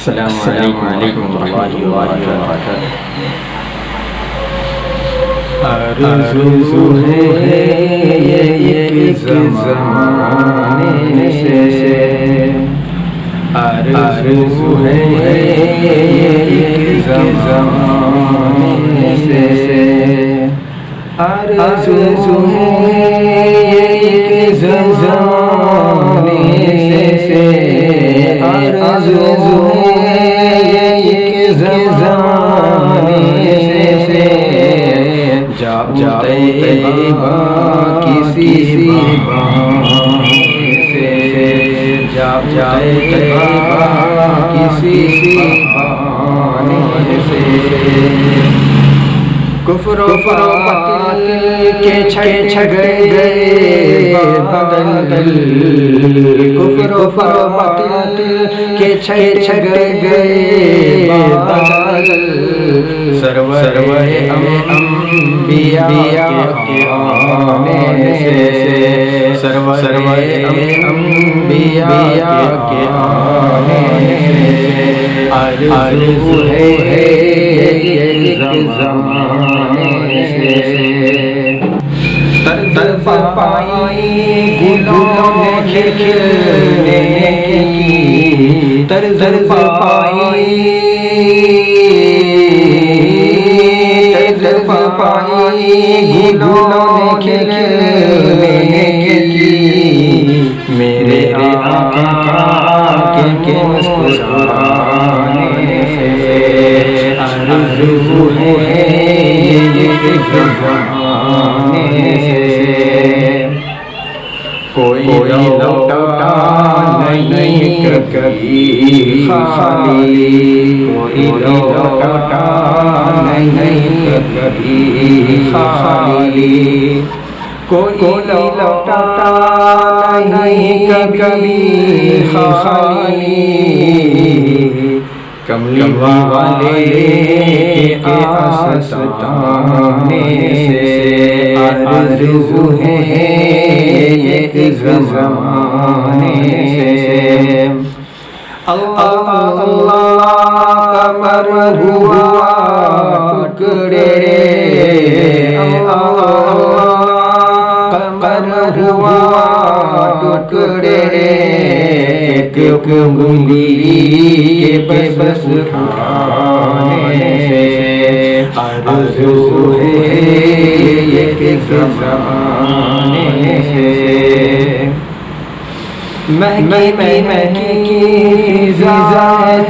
السلام علیکم ورحمۃ اللہ وبرکاتہ۔ آرزو ہے ایک زمانے سے، آرزو ہے ایک زمانے سے، آرزو ہے ایک زمانے سے، آرزو ہے ایک زمانے سے، جاؤ طیبہ کسی بہانے سے، جاؤ طیبہ کسی بہانے سے، کفر و باطل کے چھڑ گئے بدل، کفر و باطل کے چھڑ گئے بدل، سرور انبیاء کے آنے سے، سرور انبیاء کے آنے سے، آرزو ہے ایک زمانے سے، طرز پائی گلوں نے کھلنے کی، طرز پائی گلوں نے کھلنے کی، میرے آقا کے مسکرانے سے، آرزو ہے ایک زمانے سے، کوئی لوٹا نہیں کبھی خالی، کوئی لوٹا نہیں کبھی خالی، کوئی لوٹا نہیں کبھی خالی، کملی والے کے آستانے سے، آرزو ہے ایک زمانے سے، اللہ قمر ہوا ٹکڑے، قمر ہوا ٹکڑے، ایک انگلی کے بس کھانے سے، آرزو ہے ایک زمانے سے، مہنگی فضا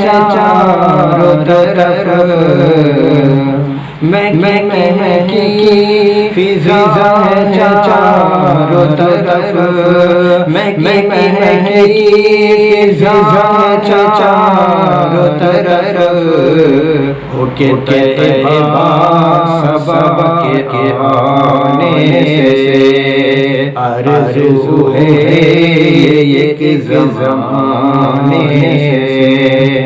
چاروں طرف، مہنگی فضا چاروں طرف، مہنگی فضا چاروں طرف، ہو کے طیبہ سبب کے آنے سے، آرزو ہے ایک زمانے سے۔